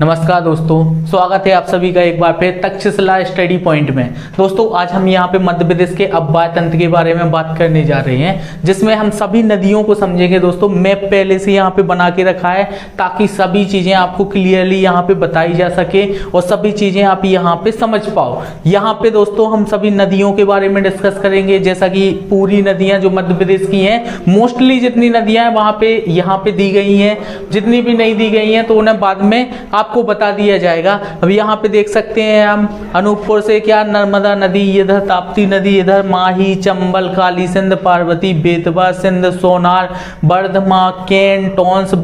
नमस्कार दोस्तों, स्वागत है आप सभी का एक बार फिर तक्षशिला स्टडी पॉइंट में। दोस्तों आज हम यहाँ पे मध्य प्रदेश के अव्वाय तंत्र के बारे में बात करने जा रहे हैं, जिसमें हम सभी नदियों को समझेंगे। दोस्तों मैप पहले से यहाँ पे बना के रखा है ताकि सभी चीजें आपको क्लियरली यहाँ पे बताई जा सके और सभी चीजें आप यहाँ पे समझ पाओ। यहाँ पे दोस्तों हम सभी नदियों के बारे में डिस्कस करेंगे, जैसा कि पूरी नदियां जो मध्य प्रदेश की हैं, मोस्टली जितनी नदियां हैं वहां पे यहाँ पे दी गई हैं। जितनी भी नहीं दी गई हैं तो उन्हें बाद में आपको बता दिया जाएगा। अब यहाँ पे देख सकते हैं हम अनूपपुर से क्या नर्मदा नदी, इधर ताप्ती नदी, इधर माही, चंबल, काली सिंध, पार्वती, बेतवा, सिंध, सोनार, बर्धमा, केन, टोंस,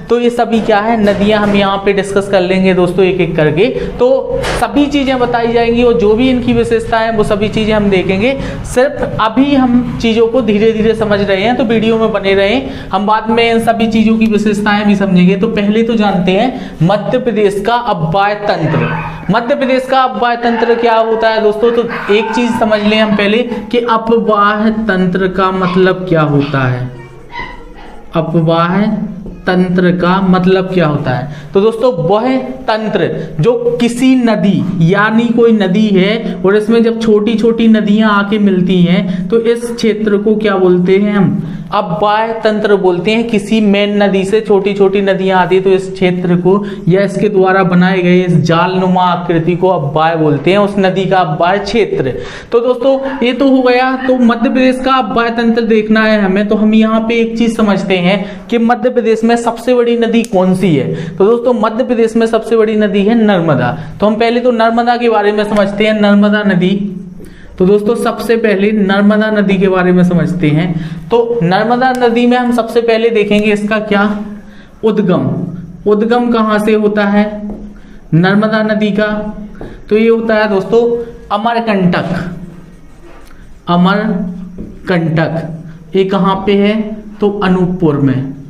तो ये सभी क्या है नदियां हम यहाँ पे डिस्कस कर लेंगे दोस्तों एक एक करके। तो सभी चीजें बताई जाएंगी और जो भी इनकी विशेषता है वो सभी चीजें हम देखेंगे। सिर्फ अभी हम चीजों को धीरे धीरे समझ रहे हैं, तो वीडियो में बने रहें। हम बाद में इन सभी चीजों की विशेषताएं भी समझेंगे। तो पहले तो जानते हैं मध्य प्रदेश का अव्वाय तंत्र। मध्य प्रदेश का अव्वाय तंत्र क्या होता है दोस्तों? तो एक चीज समझ लें हम पहले कि अव्वाय तंत्र का मतलब क्या होता है। अव्वाय तंत्र का मतलब क्या होता है? तो दोस्तों वह तंत्र जो किसी नदी, यानी कोई नदी है और इसमें जब छोटी छोटी नदियां आके मिलती हैं तो इस क्षेत्र को क्या बोलते हैं हम? अव्वाय तंत्र बोलते हैं। किसी मेन नदी से छोटी छोटी नदियां आती है तो इस क्षेत्र को या इसके द्वारा बनाए गए इस जालनुमा आकृति को अव्वाय बोलते हैं, उस नदी का अव्वाय क्षेत्र। तो दोस्तों ये तो हो गया। तो मध्य प्रदेश का अव्वाय तंत्र देखना है हमें, तो हम यहाँ पे एक चीज समझते हैं कि मध्य प्रदेश में सबसे बड़ी नदी कौन सी है। तो दोस्तों मध्य प्रदेश में सबसे बड़ी नदी है नर्मदा। तो हम पहले तो नर्मदा के बारे में समझते हैं। नर्मदा नदी, तो दोस्तों सबसे पहले नर्मदा नदी के बारे में समझते हैं। तो नर्मदा नदी में हम सबसे पहले देखेंगे इसका क्या उद्गम। उद्गम कहां से होता है नर्मदा नदी का? तो ये होता है दोस्तों अमरकंटक। अमरकंटक ये कहां पे है? तो अनूपपुर में।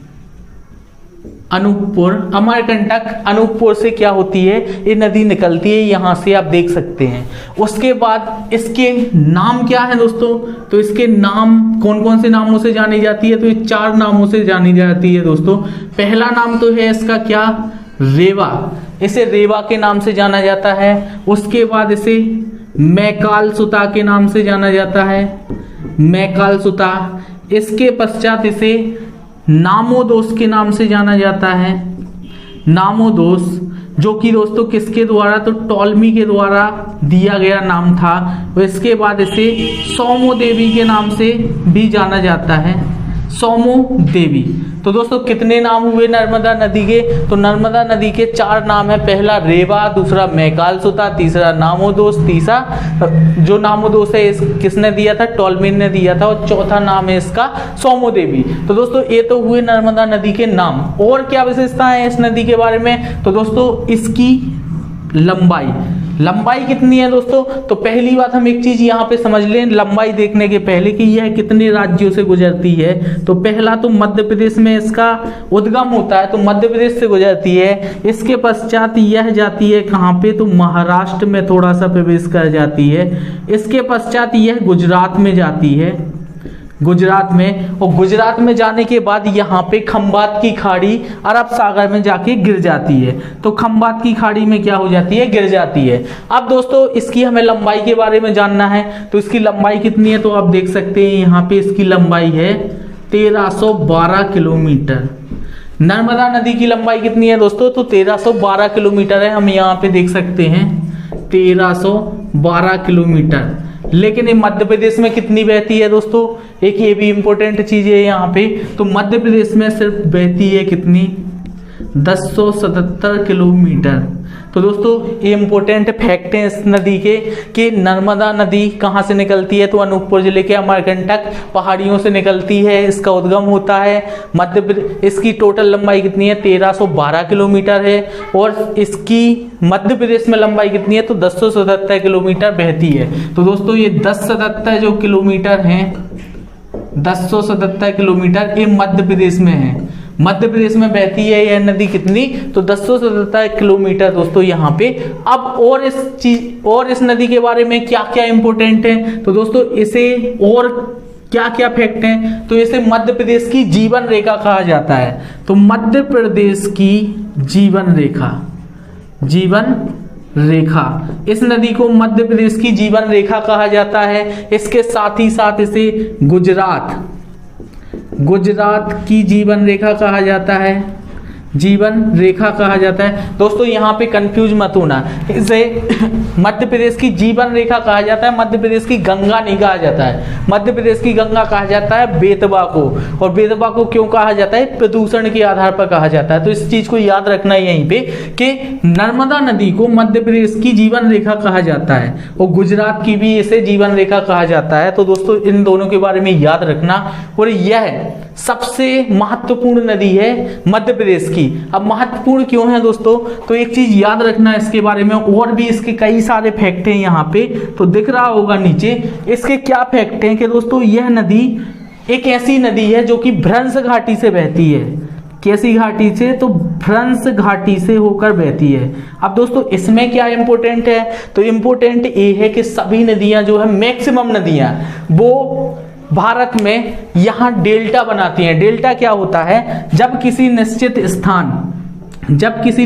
अनूपपुर, अमरकंटक अनूपपुर से क्या होती है, ये नदी निकलती है, यहां से आप देख सकते हैं। उसके बाद इसके नाम क्या है दोस्तों? तो इसके नाम कौन कौन से नामों से जानी जाती है? तो ये 4 नामों से जानी जाती है दोस्तों। पहला नाम तो है इसका क्या? रेवा। इसे रेवा के नाम से जाना जाता है। उसके बाद इसे मैकाल सुता के नाम से जाना जाता है, मैकाल सुता। इसके पश्चात इसे नामोदोस के नाम से जाना जाता है, नामोदोस, जो कि दोस्तों किसके द्वारा? तो टॉलमी के द्वारा दिया गया नाम था। इसके बाद इसे सौमो देवी के नाम से भी जाना जाता है, सौमो देवी। तो दोस्तों कितने नाम हुए नर्मदा नदी के? तो नर्मदा नदी के 4 नाम है। पहला रेवा, दूसरा मैकाल सुता, तीसरा नामोदोस, तीसरा जो नामोदोस है किसने दिया था? टॉलमी ने दिया था। और चौथा नाम है इसका सौमो देवी। तो दोस्तों ये तो हुए नर्मदा नदी के नाम। और क्या विशेषता है इस नदी के बारे में? तो दोस्तों इसकी लंबाई, लंबाई कितनी है दोस्तों? तो पहली बात हम एक चीज यहाँ पे समझ लें लंबाई देखने के पहले कि यह कितने राज्यों से गुजरती है। तो पहला तो मध्य प्रदेश में इसका उद्गम होता है, तो मध्य प्रदेश से गुजरती है। इसके पश्चात यह जाती है कहाँ पे? तो महाराष्ट्र में थोड़ा सा प्रवेश कर जाती है। इसके पश्चात यह गुजरात में जाती है, गुजरात में। और गुजरात में जाने के बाद यहाँ पे खंबात की खाड़ी अरब सागर में जाके गिर जाती है। तो खंबात की खाड़ी में क्या हो जाती है? गिर जाती है। अब दोस्तों इसकी हमें लंबाई के बारे में जानना है। तो इसकी लंबाई कितनी है? तो आप देख सकते हैं यहाँ पे इसकी लंबाई है 1312 किलोमीटर। नर्मदा नदी की लंबाई कितनी है दोस्तों? तो 1312 किलोमीटर है। हम यहाँ पे देख सकते हैं 1312 किलोमीटर। लेकिन ये मध्य प्रदेश में कितनी बहती है दोस्तों? एक ये भी इंपॉर्टेंट चीज है यहाँ पे। तो मध्य प्रदेश में सिर्फ बहती है कितनी? 1077 किलोमीटर। तो दोस्तों ये इंपॉर्टेंट फैक्ट है इस नदी के कि नर्मदा नदी कहाँ से निकलती है? तो अनूपपुर जिले के अमरकंटक पहाड़ियों से निकलती है, इसका उद्गम होता है। मध्य प्रदेश, इसकी टोटल लंबाई कितनी है? 1312 किलोमीटर है। और इसकी मध्य प्रदेश में लंबाई कितनी है? तो 1077 किलोमीटर बहती है। तो दोस्तों ये 1077 जो किलोमीटर है, 1077 किलोमीटर ये मध्य प्रदेश में है। मध्य प्रदेश में बहती है यह नदी कितनी? तो 1077 किलोमीटर दोस्तों यहाँ पे। अब और इस नदी के बारे में क्या क्या इंपॉर्टेंट है? तो दोस्तों इसे और क्या क्या फैक्ट हैं? तो इसे मध्य प्रदेश की जीवन रेखा कहा जाता है। तो मध्य प्रदेश की जीवन रेखा, जीवन रेखा। इस नदी को मध्य प्रदेश की जीवन रेखा कहा जाता है। इसके साथ ही साथ इसे गुजरात की जीवन रेखा कहा जाता है, जीवन रेखा कहा जाता है। दोस्तों यहाँ पे कंफ्यूज मत होना, इसे मध्य प्रदेश की जीवन रेखा कहा जाता है, मध्य प्रदेश की गंगा नहीं कहा जाता है। मध्य प्रदेश की गंगा कहा जाता है बेतवा को, और बेतवा को क्यों कहा जाता है? प्रदूषण के आधार पर कहा जाता है। तो इस चीज को याद रखना है यहीं पे कि नर्मदा नदी को मध्य प्रदेश की जीवन रेखा कहा जाता है और गुजरात की भी इसे जीवन रेखा कहा जाता है। तो दोस्तों इन दोनों के बारे में याद रखना। और यह सबसे महत्वपूर्ण नदी है मध्य प्रदेश की। अब महत्वपूर्ण क्यों है दोस्तों? तो एक चीज याद रखना इसके बारे में, और भी इसके कई सारे फैक्ट हैं यहाँ पे, तो दिख रहा होगा नीचे। इसके क्या फैक्ट हैं कि दोस्तों यह नदी एक ऐसी नदी है जो कि भ्रंश घाटी से बहती है। कैसी घाटी से? तो भ्रंश घाटी से होकर बहती है। अब दोस्तों इसमें क्या इंपॉर्टेंट है? तो इंपॉर्टेंट ये है कि सभी नदियां जो है, मैक्सिमम नदियां वो भारत में यहाँ डेल्टा बनाती हैं। डेल्टा क्या होता है? जब किसी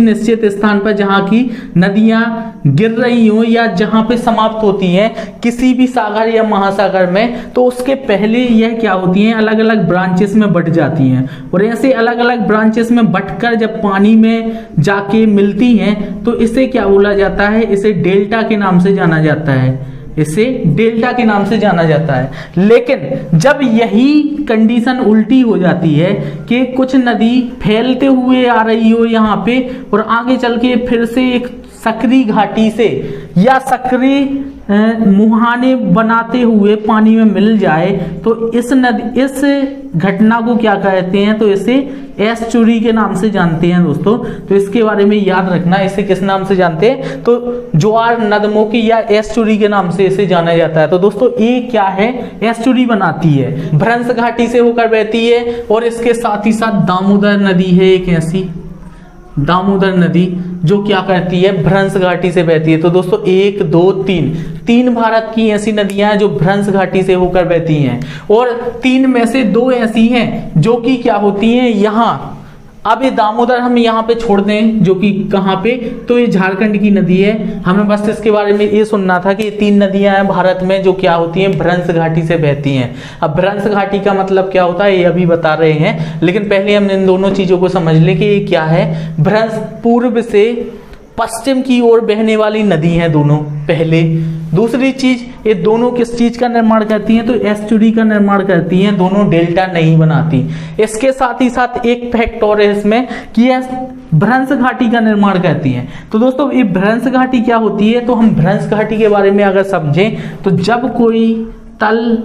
निश्चित स्थान पर जहाँ की नदियाँ गिर रही हो या जहाँ पे समाप्त होती हैं किसी भी सागर या महासागर में, तो उसके पहले यह क्या होती हैं, अलग अलग ब्रांचेस में बट जाती हैं। और ऐसे अलग अलग ब्रांचेस में बटकर जब पानी में जाके मिलती हैं तो इसे क्या बोला जाता है? इसे डेल्टा के नाम से जाना जाता है। इसे डेल्टा के नाम से जाना जाता है। लेकिन जब यही कंडीशन उल्टी हो जाती है कि कुछ नदी फैलते हुए आ रही हो यहाँ पे और आगे चल के फिर से एक सकरी घाटी से या सकरी मुहाने बनाते हुए पानी में मिल जाए, तो इस घटना को क्या कहते हैं? तो इसे एस्चुरी के नाम से जानते हैं दोस्तों। तो इसके बारे में याद रखना, इसे किस नाम से जानते हैं? तो ज्वार नदमोकी या एस्चुरी के नाम से इसे जाना जाता है। तो दोस्तों ये क्या है? एस्चुरी बनाती है, भ्रंश घाटी से होकर बहती है। और इसके साथ ही साथ दामोदर नदी है एक ऐसी, दामोदर नदी जो क्या करती है? भ्रंश घाटी से बहती है। तो दोस्तों 1 2 3 भारत की ऐसी नदियां हैं जो भ्रंश घाटी से होकर बहती हैं, और 3 में से 2 ऐसी हैं जो कि क्या होती हैं यहाँ। अब ये दामोदर हम यहाँ पे छोड़ दें, जो कि कहाँ पे? तो ये झारखंड की नदी है। हमें बस इसके बारे में ये सुनना था कि ये 3 नदियां हैं भारत में जो क्या होती हैं? भ्रंश घाटी से बहती हैं। अब भ्रंश घाटी का मतलब क्या होता है ये अभी बता रहे हैं, लेकिन पहले हम इन दोनों चीजों को समझ ले कि ये क्या है। भ्रंश पूर्व से पश्चिम की ओर बहने वाली नदी है दोनों, पहले। दूसरी चीज, ये दोनों किस चीज का निर्माण करती हैं? तो एस्चुरी का निर्माण करती हैं, दोनों डेल्टा नहीं बनाती। इसके साथ ही साथ एक फैक्ट और है इसमें कि यह भ्रंश घाटी का निर्माण करती हैं। तो दोस्तों ये भ्रंश घाटी क्या होती है? तो हम भ्रंश घाटी के बारे में अगर समझें तो जब कोई तल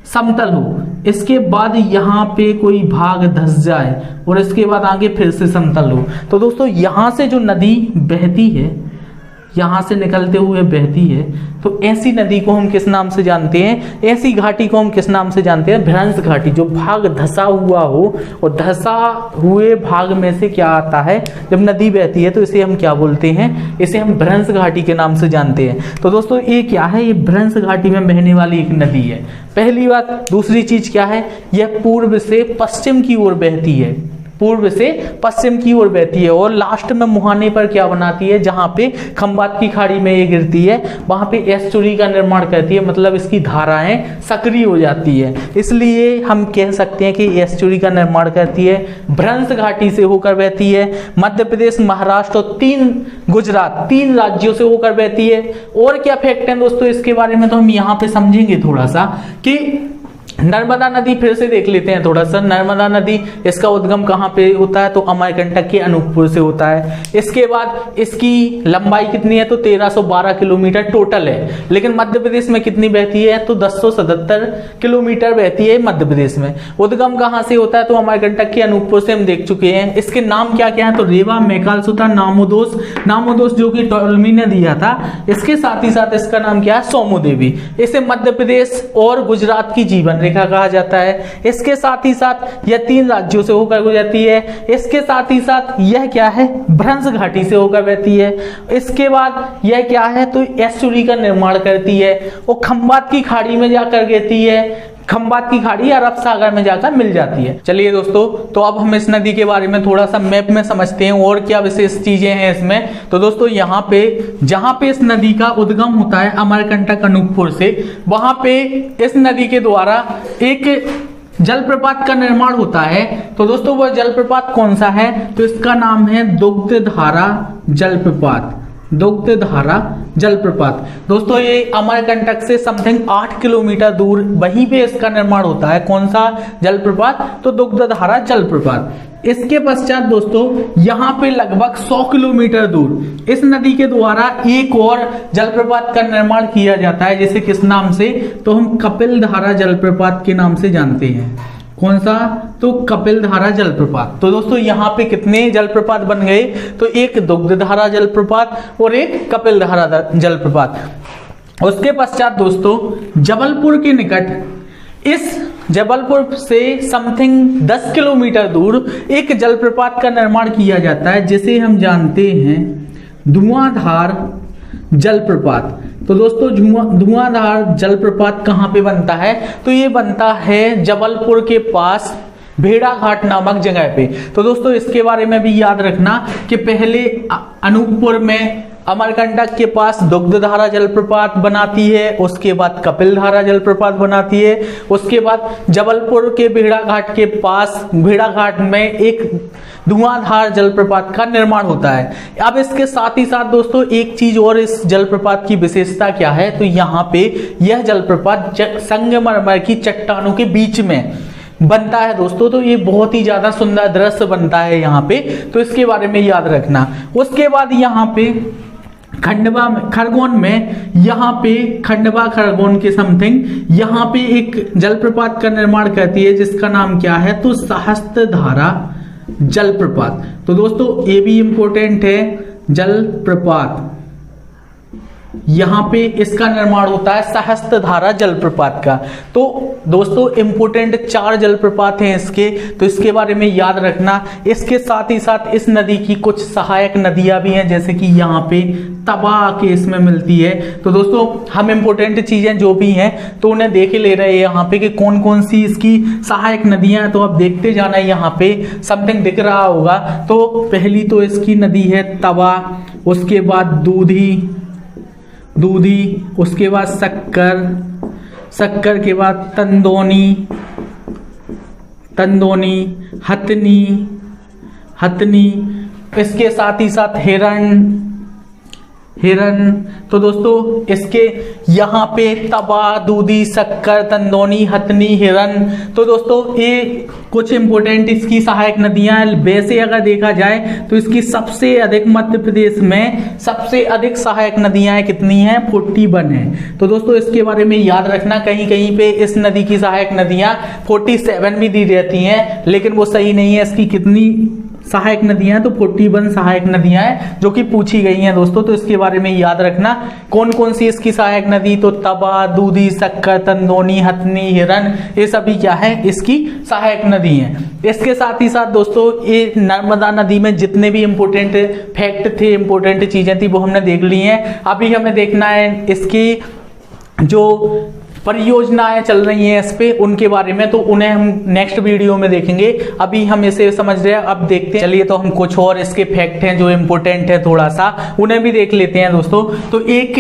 समतल हो, इसके बाद यहाँ पे कोई भाग धंस जाए और इसके बाद आगे फिर से समतल हो, तो दोस्तों यहाँ से जो नदी बहती है, यहाँ से निकलते हुए बहती है, तो ऐसी नदी को हम किस नाम से जानते हैं? ऐसी घाटी को हम किस नाम से जानते हैं? भ्रंश घाटी। जो भाग धंसा हुआ हो, और धंसा हुए भाग में से क्या आता है जब नदी बहती है, तो इसे हम क्या बोलते हैं? इसे हम भ्रंश घाटी के नाम से जानते हैं। तो दोस्तों ये क्या है? ये भ्रंश घाटी में बहने वाली एक नदी है, पहली बात। दूसरी चीज क्या है? यह पूर्व से पश्चिम की ओर बहती है, पूर्व से पश्चिम की ओर बहती है, और लास्ट में मुहाने पर क्या बनाती है? जहां पे खंबात की खाड़ी में ये गिरती है वहां पे एस्चुरी का निर्माण करती है, मतलब इसकी धाराएं सक्रिय हो जाती है। इसलिए हम कह सकते हैं कि एस्चुरी का निर्माण करती है, भ्रंश घाटी से होकर बहती है, मध्य प्रदेश, महाराष्ट्र और गुजरात 3 राज्यों से होकर बहती है। और क्या फैक्ट है दोस्तों इसके बारे में, तो हम यहाँ पे समझेंगे थोड़ा सा कि नर्मदा नदी फिर से देख लेते हैं थोड़ा सा। नर्मदा नदी, इसका उद्गम कहाँ पे होता है? तो अमरकंटक के अनूपपुर से होता है। इसके बाद इसकी लंबाई कितनी है? तो 1312 किलोमीटर टोटल है। लेकिन मध्य प्रदेश में कितनी बहती है? तो 1077 किलोमीटर बहती है मध्य प्रदेश में। उद्गम कहाँ से होता है? तो अमरकंटक के अनूपपुर से हम देख चुके हैं। इसके नाम क्या क्या है? तो रेवा, मैकालसुता, नामोदोस जो कि टोलमी ने दिया था। इसके साथ ही साथ इसका नाम क्या है? सोमोदेवी। इसे मध्य प्रदेश और गुजरात की जीवन रेखा कहा जाता है। इसके साथ ही साथ यह 3 राज्यों से होकर गुजरती है। इसके साथ ही साथ यह क्या है? भ्रंश घाटी से होकर बहती है। इसके बाद यह क्या है? तो एस्चुरी का निर्माण करती है और खंबात की खाड़ी में जाकर गिरती है। खंबात की खाड़ी अरब सागर में जाकर मिल जाती है। चलिए दोस्तों, तो अब हम इस नदी के बारे में थोड़ा सा मैप में समझते हैं और क्या विशेष चीजें हैं इसमें। तो दोस्तों यहाँ पे जहां पे इस नदी का उद्गम होता है अमरकंटक अनूपपुर से, वहां पे इस नदी के द्वारा एक जलप्रपात का निर्माण होता है। तो दोस्तों वह जलप्रपात कौन सा है, तो इसका नाम है दुग्धधारा जलप्रपात। दुग्धधारा जलप्रपात दोस्तों ये अमरकंटक से समथिंग 8 किलोमीटर दूर वहीं पे इसका निर्माण होता है। कौन सा जलप्रपात, तो दुग्धधारा जलप्रपात। इसके पश्चात दोस्तों यहाँ पे लगभग 100 किलोमीटर दूर इस नदी के द्वारा एक और जलप्रपात का निर्माण किया जाता है, जैसे किस नाम से, तो हम कपिलधारा जलप्रपात के नाम से जानते हैं। कौन सा, तो कपिलधारा जलप्रपात। तो दोस्तों यहाँ पे कितने जलप्रपात बन गए, तो एक दुग्धधारा जलप्रपात और एक कपिलधारा जलप्रपात। उसके पश्चात दोस्तों जबलपुर के निकट इस जबलपुर से समथिंग 10 किलोमीटर दूर एक जलप्रपात का निर्माण किया जाता है, जिसे हम जानते हैं धुआंधार जलप्रपात। तो दोस्तों धुआंधार जलप्रपात कहाँ पे बनता है, तो ये बनता है जबलपुर के पास भेड़ाघाट नामक जगह पे। तो दोस्तों इसके बारे में भी याद रखना कि पहले अनूपपुर में अमरकंटक के पास दुग्धधारा जलप्रपात बनाती है, उसके बाद कपिलधारा जलप्रपात बनाती है, उसके बाद जबलपुर के भेड़ाघाट के पास भेड़ाघाट में एक धुआंधार जलप्रपात का निर्माण होता है। अब इसके साथ ही साथ दोस्तों एक चीज और, इस जलप्रपात की विशेषता क्या है, तो यहाँ पे यह जलप्रपात संगमरमर की चट्टानों के बीच में बनता है दोस्तों। तो ये बहुत ही ज्यादा सुंदर दृश्य बनता है यहाँ पे, तो इसके बारे में याद रखना। उसके बाद यहाँ पे खंडवा में, खरगोन में, यहाँ पे खंडवा खरगोन के समथिंग यहाँ पे एक जलप्रपात का निर्माण करती है, जिसका नाम क्या है, तो सहस्त्रधारा जलप्रपात। तो दोस्तों ये भी इंपॉर्टेंट है, जलप्रपात यहाँ पे इसका निर्माण होता है सहस्त्रधारा जलप्रपात का। तो दोस्तों इंपोर्टेंट 4 जलप्रपात हैं इसके, तो इसके बारे में याद रखना। इसके साथ ही साथ इस नदी की कुछ सहायक नदियां भी हैं, जैसे कि यहाँ पे तवा के इसमें मिलती है। तो दोस्तों हम इंपोर्टेंट चीजें जो भी हैं तो उन्हें देख ले रहे हैं यहाँ पे कि कौन कौन सी इसकी सहायक नदियां हैं। तो आप देखते जाना, यहाँ पे समथिंग दिख रहा होगा। तो पहली तो इसकी नदी है तवा, उसके बाद दूधी, उसके बाद शक्कर के बाद तंदोनी, हथनी, इसके साथ ही साथ हिरन। तो दोस्तों इसके यहाँ पे तवा, दूधी, शक्कर, तंदोनी, हथनी, हिरन। तो दोस्तों ये कुछ इंपोर्टेंट इसकी सहायक नदियां हैं। वैसे अगर देखा जाए तो इसकी सबसे अधिक मध्य प्रदेश में सबसे अधिक सहायक नदियां कितनी हैं, 41 है। तो दोस्तों इसके बारे में याद रखना, कहीं कहीं पे इस नदी की सहायक नदियां 47 भी दी रहती हैं, लेकिन वो सही नहीं है। इसकी कितनी सहायक नदियां, तो 41 सहायक नदियां हैं जो कि पूछी गई हैं दोस्तों। तो इसके बारे में याद रखना कौन कौन सी इसकी सहायक नदी, तो तवा, दूधी, शक्कर, तंदोनी, हथनी, हिरन, ये सभी क्या है, इसकी सहायक नदी हैं। इसके साथ ही साथ दोस्तों ये नर्मदा नदी में जितने भी इंपोर्टेंट फैक्ट थे, इंपोर्टेंट चीजें थी, वो हमने देख ली हैं। अभी हमें देखना है इसकी जो परियोजनाएं चल रही हैं इस पे, उनके बारे में, तो उन्हें हम नेक्स्ट वीडियो में देखेंगे। अभी हम इसे समझ रहे हैं, अब देखते हैं। चलिए तो हम कुछ और इसके फैक्ट हैं जो इंपोर्टेंट है थोड़ा सा, उन्हें भी देख लेते हैं दोस्तों। तो एक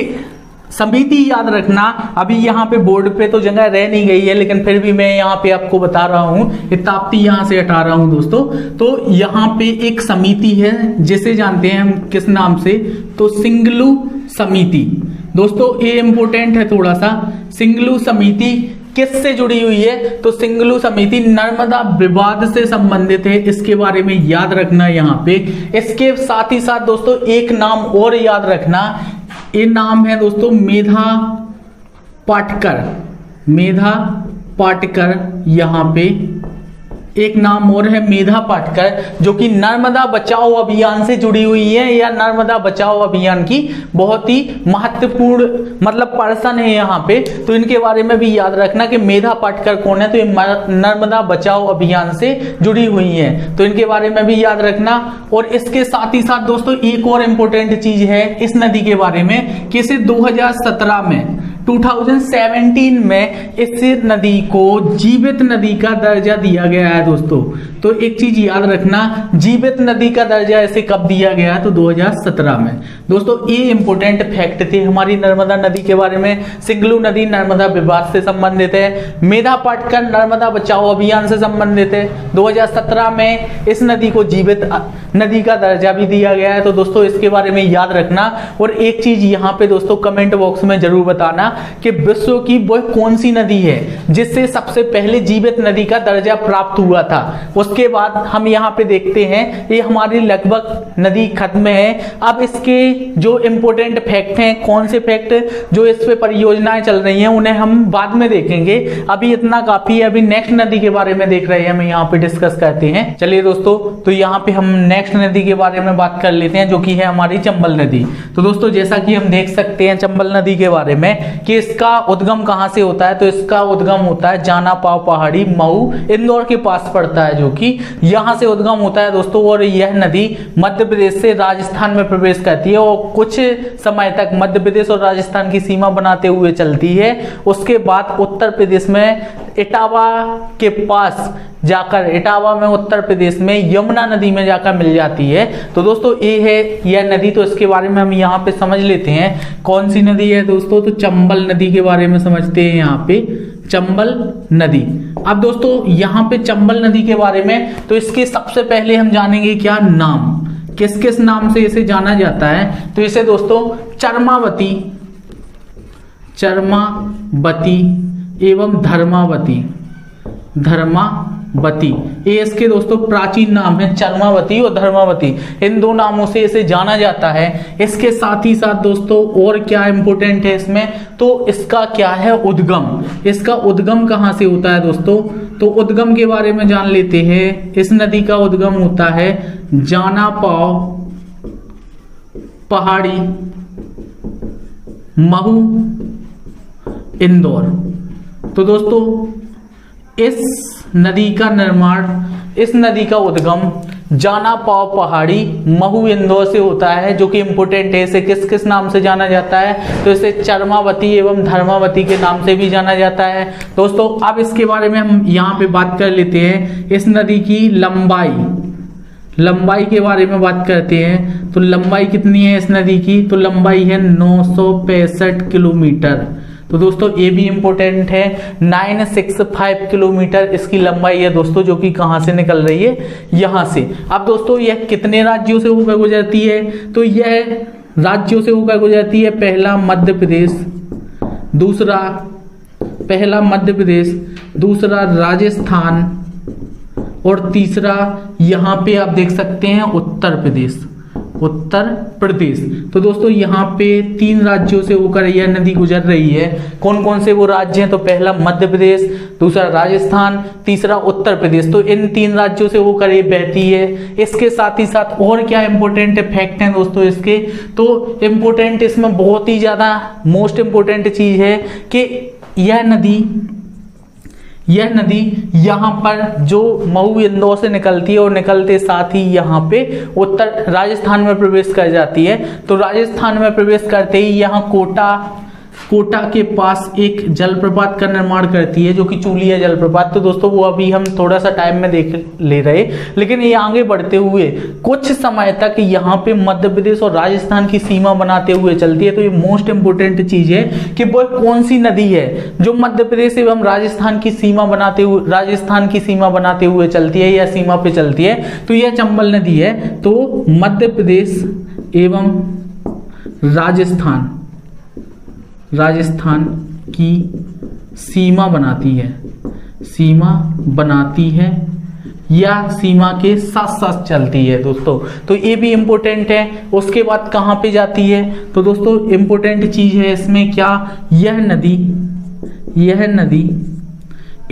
समिति याद रखना, अभी यहाँ पे बोर्ड पे तो जगह रह नहीं गई है, लेकिन फिर भी मैं यहाँ पे आपको बता रहा हूँ, ताप्ती यहाँ से हटा रहा हूँ दोस्तों। तो यहाँ पे एक समिति है जिसे जानते हैं हम किस नाम से, तो सिंगलू समिति। दोस्तों ये इंपोर्टेंट है थोड़ा सा। सिंगलू समिति किससे जुड़ी हुई है, तो सिंगलू समिति नर्मदा विवाद से संबंधित है, इसके बारे में याद रखना यहाँ पे। इसके साथ ही साथ दोस्तों एक नाम और याद रखना, ये नाम है दोस्तों मेधा पाटकर। यहाँ पे एक नाम और है मेधा पाटकर, जो कि नर्मदा बचाओ अभियान से जुड़ी हुई है, या नर्मदा बचाओ अभियान की बहुत ही महत्वपूर्ण मतलब पर्सन है यहाँ पे। तो इनके बारे में भी याद रखना कि मेधा पाटकर कौन है, तो ये नर्मदा बचाओ अभियान से जुड़ी हुई है, तो इनके बारे में भी याद रखना। और इसके साथ ही साथ दोस्तों एक और इम्पोर्टेंट चीज है इस नदी के बारे में कि इसे 2017 में 2017 में इस नदी को जीवित नदी का दर्जा दिया गया है दोस्तों। तो एक चीज याद रखना, जीवित नदी का दर्जा इसे कब दिया गया है? तो 2017 में। दोस्तों ये इंपोर्टेंट फैक्ट थे हमारी नर्मदा नदी के बारे में। सिंगलू नदी नर्मदा विवाद से संबंधित है। मेधा पाटकर नर्मदा बचाओ अभियान से संबंधित है। 2017 में इस नदी को जीवित नदी का दर्जा भी दिया गया है। तो दोस्तों इसके बारे में याद रखना। और एक चीज यहाँ पे दोस्तों कमेंट बॉक्स में जरूर बताना कि विश्व की वह कौन सी नदी है जिससे सबसे पहले जीवित नदी का दर्जा प्राप्त हुआ था। उसके बाद हम यहाँ पे देखते हैं ये हमारी लगभग नदी खत्म है। अब इसके जो इंपोर्टेंट फैक्ट हैं, कौन से फैक्ट जो इस पे परियोजनाएं चल रही हैं उन्हें हम बाद में देखेंगे। अभी इतना काफी है। अभी नेक्स्ट नदी के बारे में देख रहे हैं, हम यहाँ पे डिस्कस करते हैं। चलिए दोस्तों, तो यहाँ पे हम नेक्स्ट नदी के बारे में बात कर लेते हैं जो कि है हमारी चंबल नदी। तो दोस्तों जैसा कि हम देख सकते हैं चंबल नदी के बारे में कि इसका उद्गम कहाँ से होता है। तो इसका उद्गम होता है जाना पाव पहाड़ी मऊ इंदौर के पास पड़ता है, जो कि यहाँ से उद्गम होता है दोस्तों। और यह नदी मध्य प्रदेश से राजस्थान में प्रवेश करती है और कुछ समय तक मध्य प्रदेश और राजस्थान की सीमा बनाते हुए चलती है। उसके बाद उत्तर प्रदेश में इटावा के पास जाकर, इटावा में उत्तर प्रदेश में यमुना नदी में जाकर मिल जाती है। तो दोस्तों ये है यह नदी। तो इसके बारे में हम यहाँ पे समझ लेते हैं कौन सी नदी है दोस्तों। तो चंबल नदी के बारे में समझते हैं यहाँ पे, चंबल नदी। अब दोस्तों यहाँ पे चंबल नदी के बारे में, तो इसके सबसे पहले हम जानेंगे क्या नाम, किस किस नाम से इसे जाना जाता है। तो इसे दोस्तों चरमावती, चरमावती एवं धर्मावती, धर्मावती ये इसके दोस्तों प्राचीन नाम है, चरमावती और धर्मावती। इन दो नामों से इसे जाना जाता है। इसके साथ ही साथ दोस्तों और क्या इंपोर्टेंट है इसमें, तो इसका क्या है उद्गम। इसका उद्गम कहाँ से होता है दोस्तों। तो उद्गम के बारे में जान लेते हैं। इस नदी का उद्गम होता है जाना पाव पहाड़ी महू इंदौर। तो दोस्तों इस नदी का निर्माण, इस नदी का उद्गम जाना पाव पहाड़ी महू इंदौर से होता है, जो कि इंपोर्टेंट है। इसे किस किस नाम से जाना जाता है। तो इसे चरमावती एवं धर्मावती के नाम से भी जाना जाता है दोस्तों। अब इसके बारे में हम यहाँ पे बात कर लेते हैं। इस नदी की लंबाई, लंबाई के बारे में बात करते हैं। तो लंबाई कितनी है इस नदी की। तो लंबाई है 965 किलोमीटर। तो दोस्तों ये भी इंपोर्टेंट है। 965 किलोमीटर इसकी लंबाई है दोस्तों, जो कि कहां से निकल रही है, यहां से। अब दोस्तों यह कितने राज्यों से होकर गुजरती है। तो यह राज्यों से होकर गुजरती है। पहला मध्य प्रदेश, दूसरा पहला मध्य प्रदेश, दूसरा राजस्थान और तीसरा यहाँ पे आप देख सकते हैं उत्तर प्रदेश, उत्तर प्रदेश। तो दोस्तों यहाँ पे 3 राज्यों से होकर यह नदी गुजर रही है। कौन कौन से वो राज्य हैं। तो पहला मध्य प्रदेश, दूसरा राजस्थान, तीसरा उत्तर प्रदेश। तो इन 3 राज्यों से होकर ये बहती है। इसके साथ ही साथ और क्या इंपोर्टेंट फैक्ट हैं दोस्तों इसके। तो इंपोर्टेंट इसमें बहुत ही ज्यादा मोस्ट इंपोर्टेंट चीज है कि यह नदी यहाँ पर जो मऊ इंदौर से निकलती है और निकलते साथ ही यहाँ पे उत्तर राजस्थान में प्रवेश कर जाती है। तो राजस्थान में प्रवेश करते ही यहाँ कोटा के पास एक जलप्रपात का निर्माण करती है, जो कि चूलिया जलप्रपात। तो दोस्तों वो अभी हम थोड़ा सा टाइम में देख ले रहे, लेकिन ये आगे बढ़ते हुए कुछ समय तक यहाँ पे मध्य प्रदेश और राजस्थान की सीमा बनाते हुए चलती है। तो ये मोस्ट इंपोर्टेंट चीज है कि वो कौन सी नदी है जो मध्य प्रदेश एवं राजस्थान की सीमा बनाते हुए चलती है या सीमा पे चलती है। तो यह चंबल नदी है। तो मध्य प्रदेश एवं राजस्थान की सीमा बनाती है या सीमा के साथ साथ चलती है दोस्तों। तो ये भी इंपॉर्टेंट है। उसके बाद कहाँ पे जाती है। तो दोस्तों इंपॉर्टेंट चीज है इसमें क्या, यह नदी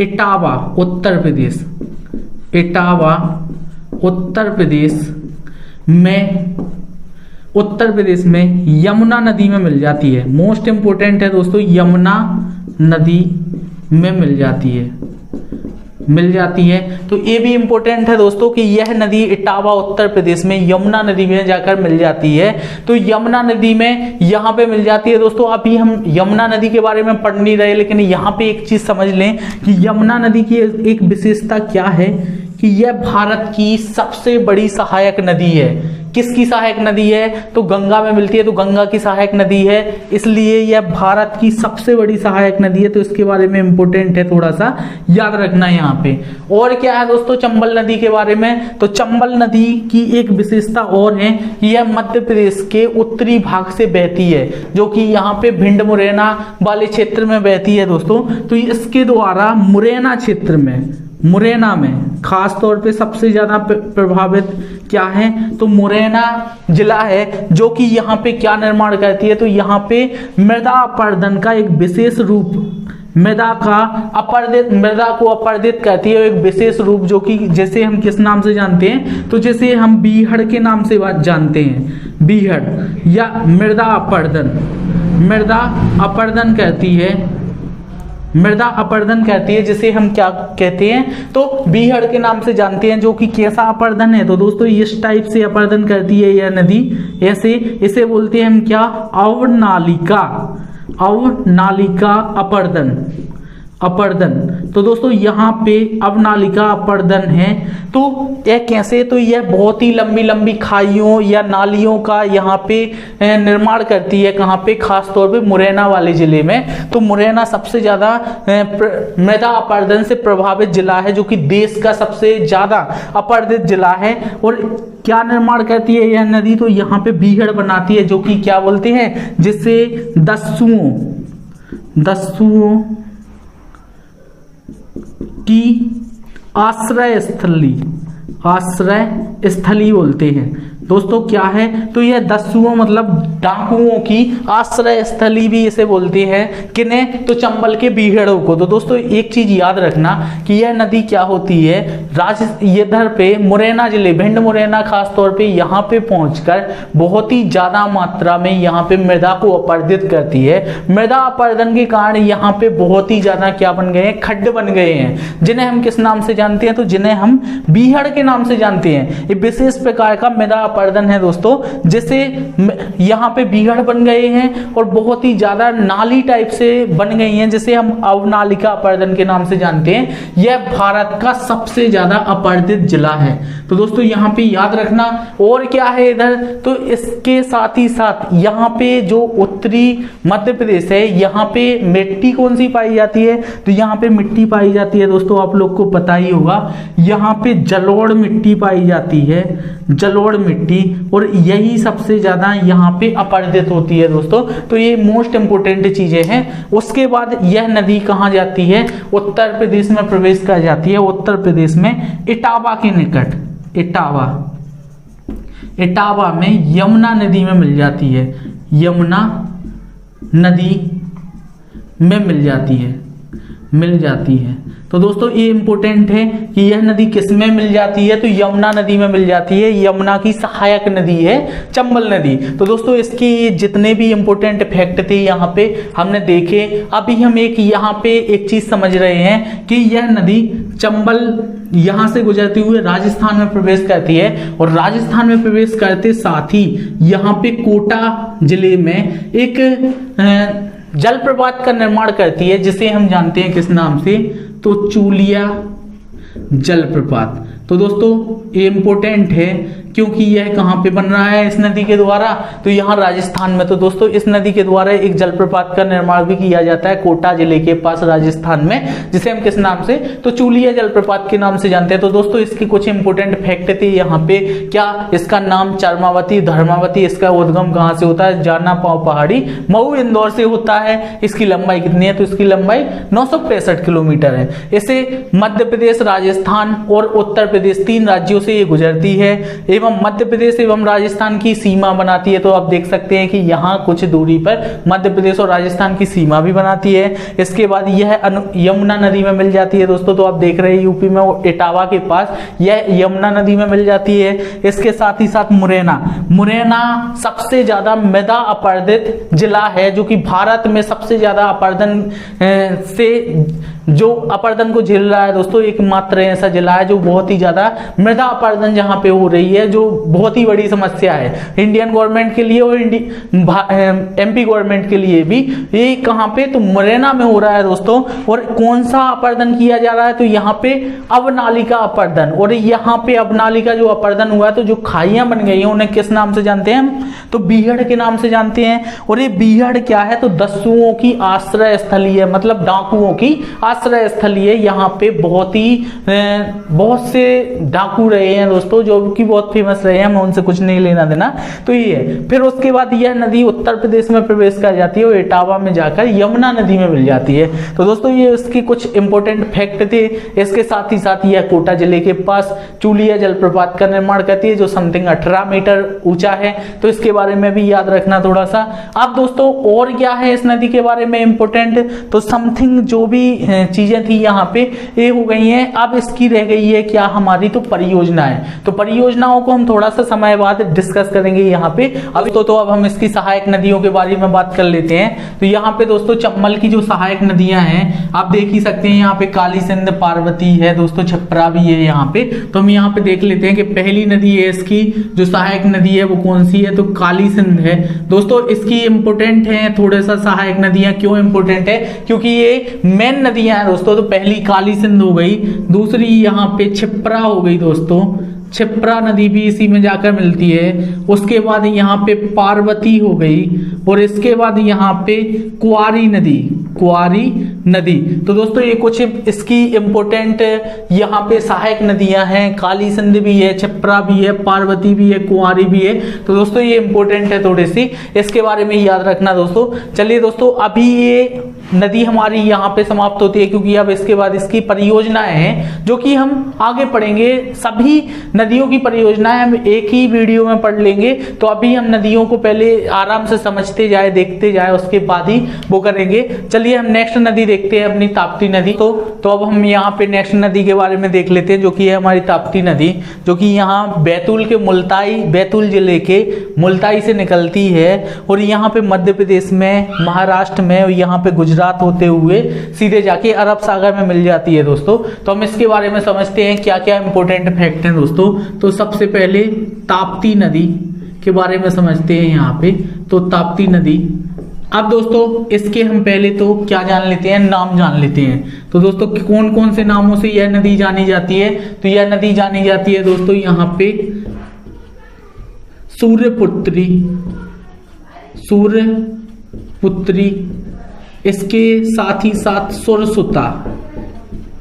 इटावा उत्तर प्रदेश में यमुना नदी में मिल जाती है। मोस्ट इंपोर्टेंट है दोस्तों, यमुना नदी में मिल जाती है। मिल जाती है। तो ये भी इंपॉर्टेंट है दोस्तों कि यह नदी इटावा उत्तर प्रदेश में यमुना नदी में जाकर मिल जाती है। तो यमुना नदी में यहाँ पे मिल जाती है दोस्तों। अभी हम यमुना नदी के बारे में पढ़ नहीं रहे, लेकिन यहाँ पे एक चीज समझ लें कि यमुना नदी की एक विशेषता क्या है कि यह भारत की सबसे बड़ी सहायक नदी है। किसकी सहायक नदी है? तो गंगा में मिलती है, तो गंगा की सहायक नदी है, इसलिए यह भारत की सबसे बड़ी सहायक नदी है। तो इसके बारे में इंपॉर्टेंट है, थोड़ा सा याद रखना यहाँ पे। और क्या है दोस्तों चंबल नदी के बारे में? तो चंबल नदी की एक विशेषता और है कि यह मध्य प्रदेश के उत्तरी भाग से बहती है, जो कि यहाँ पे भिंड मुरैना वाले क्षेत्र में बहती है दोस्तों। तो इसके द्वारा मुरैना क्षेत्र में, मुरैना में खास तौर पे सबसे ज्यादा प्रभावित क्या है? तो मुरैना जिला है, जो कि यहाँ पे क्या निर्माण करती है? तो यहाँ पे मृदा अपरदन का एक विशेष रूप, मृदा को अपर्दित करती है एक विशेष रूप, जो कि जैसे हम किस नाम से जानते हैं? तो जैसे हम बीहड़ के नाम से जानते हैं, बीहड़ या मृदा अपरदन कहती है, मृदा अपरदन कहती है, जिसे हम क्या कहते हैं? तो बीहड़ के नाम से जानते हैं, जो कि कैसा अपरदन है? तो दोस्तों इस टाइप से अपरदन करती है यह नदी, ऐसे इसे बोलते हैं हम क्या? अवनालिका अपरदन। तो दोस्तों यहाँ पे अवनालिका अपरदन है। तो यह कैसे? तो यह बहुत ही लंबी लंबी खाइयों या नालियों का यहाँ पे निर्माण करती है। कहाँ पे? खास तौर पे मुरैना वाले जिले में। तो मुरैना सबसे ज्यादा मृदा अपरदन से प्रभावित जिला है, जो कि देश का सबसे ज्यादा अपरदित जिला है। और क्या निर्माण करती है यह नदी? तो यहाँ पे बीहड़ बनाती है, जो कि क्या बोलते हैं? जिससे दस्युओं की आश्रय स्थली बोलते हैं दोस्तों। क्या है? तो यह दस्युओं मतलब डाकुओं की आश्रय स्थली भी इसे बोलते हैं। किन्हें? तो चंबल के बीहड़ों को। तो दोस्तों एक चीज याद रखना कि यह नदी क्या होती है, इधर पे मुरैना जिले, भिंड मुरैना खास तौर पे यहाँ पे पहुंचकर बहुत ही ज्यादा मात्रा में यहाँ पे मृदा को अपरदित करती है। मृदा अपरदन के कारण यहाँ पे बहुत ही ज्यादा क्या बन गए हैं? खड्ड बन गए हैं, जिन्हें हम किस नाम से जानते हैं? तो जिन्हें हम बीहड़ के नाम से जानते हैं। ये विशेष प्रकार का मृदा अपरदन है दोस्तों, जिससे यहाँ पे बीहड़ बन गए हैं और बहुत ही ज्यादा नाली टाइप से बन गई हैं, जिसे हम अवनालिका अपरदन के नाम से जानते हैं। यह भारत का सबसे ज्यादा अपरदित जिला है। तो दोस्तों यहाँ पे याद रखना। और क्या है इधर? तो इसके साथ ही साथ यहाँ पे जो उत्तरी मध्य प्रदेश है, यहाँ पे मिट्टी कौन सी पाई जाती है? तो यहाँ पे मिट्टी पाई जाती है दोस्तों, आप लोग को पता ही होगा, यहाँ पे जलोढ़ मिट्टी पाई जाती है, जलोढ़ मिट्टी। और यही सबसे ज्यादा यहाँ पे अपरदित होती है दोस्तों। तो ये मोस्ट इंपोर्टेंट चीजें हैं। उसके बाद यह नदी कहाँ जाती है? उत्तर प्रदेश में प्रवेश कर जाती है। उत्तर प्रदेश में इटावा के निकट, इटावा में यमुना नदी में मिल जाती है, यमुना नदी में मिल जाती है। तो दोस्तों ये इंपॉर्टेंट है कि यह नदी किस में मिल जाती है? तो यमुना नदी में मिल जाती है। यमुना की सहायक नदी है चंबल नदी। तो दोस्तों इसके जितने भी इंपॉर्टेंट फैक्ट थे यहाँ पे हमने देखे। अभी हम यहाँ पे एक चीज समझ रहे हैं कि यह नदी चंबल यहाँ से गुजरते हुए राजस्थान में प्रवेश करती है, और राजस्थान में प्रवेश करते साथ ही यहाँ पे कोटा जिले में एक जलप्रपात का निर्माण करती है, जिसे हम जानते हैं किस नाम से? तो चूलिया जलप्रपात। तो दोस्तों ये इंपॉर्टेंट है क्योंकि यह कहाँ पे बन रहा है इस नदी के द्वारा? तो यहाँ राजस्थान में। तो दोस्तों इस नदी के द्वारा एक जलप्रपात का निर्माण भी किया जाता है कोटा जिले के पास राजस्थान में, जिसे हम किस नाम से? तो चूलिया जलप्रपात के नाम से जानते हैं। तो दोस्तों इसके कुछ इंपोर्टेंट फैक्ट थे यहाँ पे। क्या इसका नाम चरमावती, धर्मावती, इसका उद्गम कहाँ से होता है? जाना पाव पहाड़ी, मऊ इंदौर से होता है। इसकी लंबाई कितनी है? तो इसकी लंबाई 965 किलोमीटर है। इसे मध्य प्रदेश, राजस्थान और उत्तर प्रदेश 3 राज्यों से ये गुजरती है एवं मध्य प्रदेश एवं राजस्थान की सीमा बनाती है। तो आप देख सकते हैं कि यहाँ कुछ दूरी पर मध्य प्रदेश और राजस्थान की सीमा भी बनाती है। इसके बाद यह यमुना नदी में मिल जाती है दोस्तों। तो आप देख रहे हैं यूपी में इटावा के पास यह यमुना नदी में मिल जाती है। इसके साथ ही साथ मुरैना सबसे ज्यादा मृदा अपरदित जिला है, जो कि भारत में सबसे ज्यादा अपरदन से जो अपर्दन को झेल रहा है दोस्तों, एकमात्र ऐसा जिला है जो बहुत ही ज्यादा मृदा अपर्दन जहां पे हो रही है, जो बहुत ही बड़ी समस्या है इंडियन गवर्नमेंट के लिए और एमपी गवर्नमेंट के लिए भी। ये कहां पे, तो मुरैना में हो रहा है दोस्तों। और कौन सा अपर्दन किया जा रहा है, तो यहाँ पे अवनालिका अपर्दन। और यहाँ पे अवनालिका जो अपर्दन हुआ है, तो जो खाइयां बन गई हैं उन्हें किस नाम से जानते हैं हम, तो बीहड़ के नाम से जानते हैं। और ये बीहड़ क्या है, तो दस्युओं की आश्रय स्थली है, मतलब डाकुओं की आश्रय स्थली है। यहाँ पे बहुत से डाकू रहे हैं दोस्तों, जो कि बहुत फेमस रहे हैं, मैं उनसे कुछ नहीं लेना देना। तो ये है। फिर उसके बाद यह नदी उत्तर प्रदेश में प्रवेश कर जाती है और इटावा में जाकर यमुना नदी में मिल जाती है। तो दोस्तों ये इसकी कुछ इंपॉर्टेंट फैक्ट थे। इसके साथ ही साथ यह कोटा जिले के पास चूलिया जलप्रपात का निर्माण करती है, जो समथिंग 18 मीटर ऊंचा है। तो इसके बारे में भी याद रखना थोड़ा सा। अब दोस्तों और क्या है इस नदी के बारे में इंपॉर्टेंट, तो समथिंग जो भी चीजें थी यहाँ पे ये हो गई हैं। अब इसकी रह गई है क्या, हमारी तो परियोजना है। तो परियोजनाओं को हम थोड़ा सा समय बाद डिस्कस करेंगे यहाँ पे। अब हम इसकी सहायक नदियों के बारे में बात कर लेते हैं। तो यहाँ पे दोस्तों चंबल की जो सहायक नदियां हैं, आप देख ही सकते हैं, यहाँ पे काली सिंध, पार्वती है दोस्तों, छपरा भी है यहाँ पे। तो हम यहाँ पे देख लेते हैं कि पहली नदी है इसकी जो सहायक नदी है वो कौन सी है, तो काली सिंध है दोस्तों। इसकी इंपोर्टेंट है थोड़ा सा सहायक नदियां, क्यों इंपोर्टेंट है, क्योंकि ये मेन नदियां हैं दोस्तों। तो पहली काली सिंध हो गई, दूसरी यहाँ पे छिप्रा हो गई दोस्तों, छिप्रा नदी भी इसी में जाकर मिलती है। उसके बाद यहाँ पे पार्वती हो गई, और इसके बाद यहाँ पे कुआरी नदी। तो दोस्तों ये कुछ इसकी इंपोर्टेंट यहाँ पे सहायक नदियां हैं। काली सिंध भी है, छिप्रा भी है, पार्वती भी है, कुआरी भी है। तो दोस्तों ये इंपोर्टेंट है थोड़ी सी, इसके बारे में याद रखना दोस्तों। चलिए दोस्तों, अभी ये नदी हमारी यहाँ पे समाप्त होती है, क्योंकि अब इसके बाद इसकी परियोजनाएं हैं जो कि हम आगे पढ़ेंगे। सभी नदियों की परियोजनाएं हम एक ही वीडियो में पढ़ लेंगे। तो अभी हम नदियों को पहले आराम से समझते जाए, देखते जाए, उसके बाद ही वो करेंगे। चलिए हम नेक्स्ट नदी देखते हैं, अपनी ताप्ती नदी। तो अब हम यहाँ पे नेक्स्ट नदी के बारे में देख लेते हैं, जो कि है हमारी ताप्ती नदी, जो कि यहाँ बैतूल जिले के मुल्ताई से निकलती है। और यहाँ पे मध्य प्रदेश में, महाराष्ट्र में, और यहाँ पे गुजरात होते हुए सीधे जाके अरब सागर में मिल जाती है दोस्तों। तो हम इसके बारे में समझते हैं क्या क्या इंपोर्टेंट फैक्ट हैं दोस्तों। तो सबसे पहले ताप्ती नदी के बारे में समझते हैं यहाँ पे। तो ताप्ती नदी, अब दोस्तों इसके हम पहले तो क्या जान लेते हैं, नाम जान लेते हैं। तो दोस्तों कौन कौन से नामों से यह नदी जानी जाती है, तो यह नदी जानी जाती है दोस्तों यहाँ पे सूर्यपुत्री, इसके साथ ही साथ सुरसुता।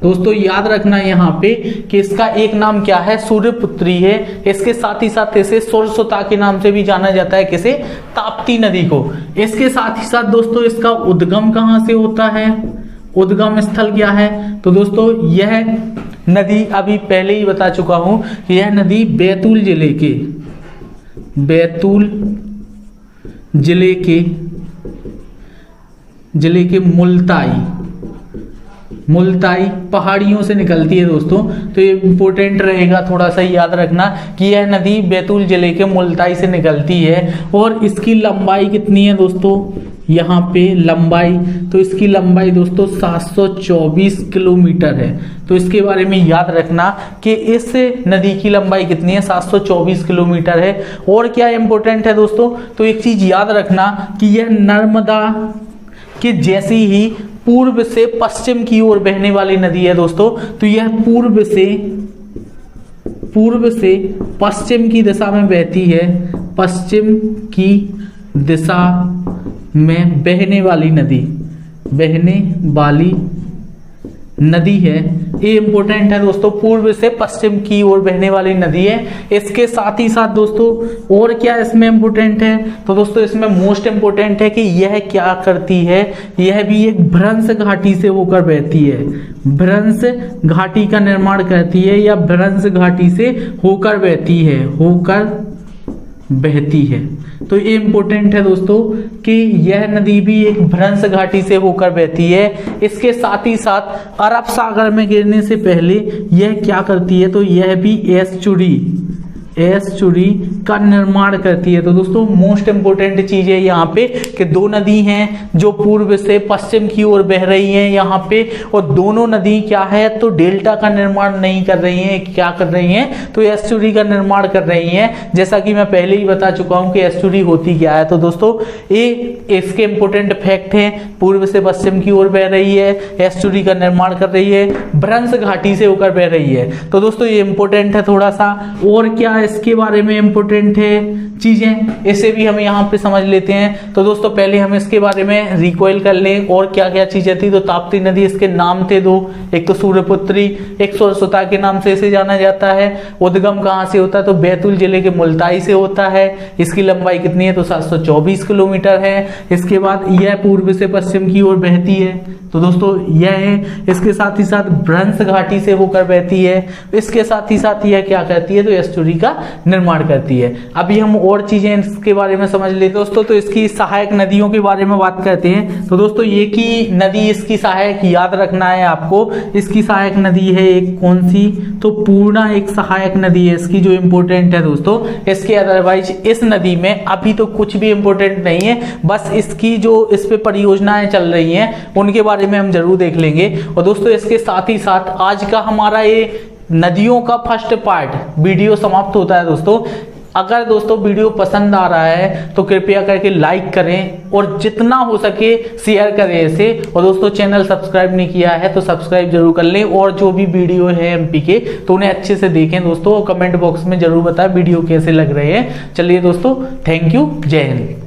दोस्तों याद रखना यहाँ पे कि इसका एक नाम क्या है, सूर्यपुत्री है। इसके साथ ही साथ इसे सुरसुता के नाम से भी जाना जाता है, किसे, ताप्ती नदी को। इसके साथ ही साथ दोस्तों इसका उद्गम कहाँ से होता है, उद्गम स्थल क्या है, तो दोस्तों यह नदी अभी पहले ही बता चुका हूं कि यह नदी बैतूल जिले के मुल्ताई पहाड़ियों से निकलती है दोस्तों। तो ये इंपोर्टेंट रहेगा, थोड़ा सा याद रखना कि यह नदी बैतूल जिले के मुल्ताई से निकलती है। और इसकी लंबाई कितनी है दोस्तों, यहाँ पे लंबाई, तो इसकी लंबाई दोस्तों 724 किलोमीटर है। तो इसके बारे में याद रखना कि इस नदी की लंबाई कितनी है, 724 किलोमीटर है। और क्या इंपोर्टेंट है दोस्तों, तो एक चीज याद रखना कि यह नर्मदा के जैसी ही पूर्व से पश्चिम की ओर बहने वाली नदी है दोस्तों। तो यह पूर्व से पश्चिम की दिशा में बहती है, पश्चिम की दिशा में बहने वाली नदी है। ये इंपोर्टेंट है दोस्तों, पूर्व से पश्चिम की ओर बहने वाली नदी है। इसके साथ ही साथ दोस्तों और क्या इसमें इंपोर्टेंट है, तो दोस्तों इसमें मोस्ट इंपोर्टेंट है कि यह क्या करती है, यह भी एक भ्रंश घाटी से होकर बहती है, भ्रंश घाटी का निर्माण करती है, या भ्रंश घाटी से होकर बहती है। तो ये इंपोर्टेंट है दोस्तों कि यह नदी भी एक भ्रंश घाटी से होकर बहती है। इसके साथ ही साथ अरब सागर में गिरने से पहले यह क्या करती है, तो यह भी एस्चुरी का निर्माण करती है। तो दोस्तों मोस्ट इंपोर्टेंट चीज है यहाँ पे कि दो नदी हैं जो पूर्व से पश्चिम की ओर बह रही हैं यहाँ पे, और दोनों नदी क्या है तो डेल्टा का निर्माण नहीं कर रही हैं, क्या कर रही हैं तो एस्चुरी का निर्माण कर रही हैं। जैसा कि मैं पहले ही बता चुका हूं कि एस्चुरी होती क्या है। तो दोस्तों ये इसके इंपोर्टेंट फैक्ट हैं, पूर्व से पश्चिम की ओर बह रही है, एस्चुरी का निर्माण कर रही है, भ्रंश घाटी से होकर बह रही है। तो दोस्तों ये इंपोर्टेंट है थोड़ा सा। और क्या इसके बारे में इंपोर्टेंट है चीजें, इसे भी हम यहाँ पे समझ लेते हैं। तो दोस्तों पहले हम इसके बारे में रिकॉइल कर लें और क्या क्या चीजें थी। तो ताप्ती नदी, इसके नाम थे दो, एक तो सूर्यपुत्री, एक सरस्वती के नाम से इसे जाना जाता है। उद्गम कहाँ से होता है तो बैतूल जिले के मुल्ताई से होता है। इसकी लंबाई कितनी है तो 724 किलोमीटर है। इसके बाद यह पूर्व से पश्चिम की ओर बहती है। तो दोस्तों यह है, इसके साथ ही साथ भ्रंश घाटी से होकर बहती है। इसके साथ ही साथ यह क्या करती है तो एस्चुरी का निर्माण करती है। अभी हम और चीजें इसके बारे में समझ लेते हैं दोस्तों। तो इसकी सहायक नदियों के बारे में बात करते हैं। तो दोस्तों ये की नदी इसकी सहायक याद रखना है आपको। इसकी सहायक नदी है एक कौन सी तो पूर्णा एक सहायक नदी है इसकी, जो इंपोर्टेंट है दोस्तों। इसके अदरवाइज इस नदी में अभी तो कुछ भी इंपोर्टेंट नहीं है, बस इसकी जो इस पे परियोजनाएं चल रही हैं उनके बारे में हम जरूर देख लेंगे। और दोस्तों इसके साथ ही साथ आज का हमारा ये नदियों का फर्स्ट पार्ट वीडियो समाप्त होता है दोस्तों। अगर दोस्तों वीडियो पसंद आ रहा है तो कृपया करके लाइक करें और जितना हो सके शेयर करें इसे। और दोस्तों चैनल सब्सक्राइब नहीं किया है तो सब्सक्राइब जरूर कर लें, और जो भी वीडियो है एमपी के तो उन्हें अच्छे से देखें दोस्तों। कमेंट बॉक्स में जरूर बताएं वीडियो कैसे लग रहे हैं। चलिए दोस्तों, थैंक यू, जय हिंद।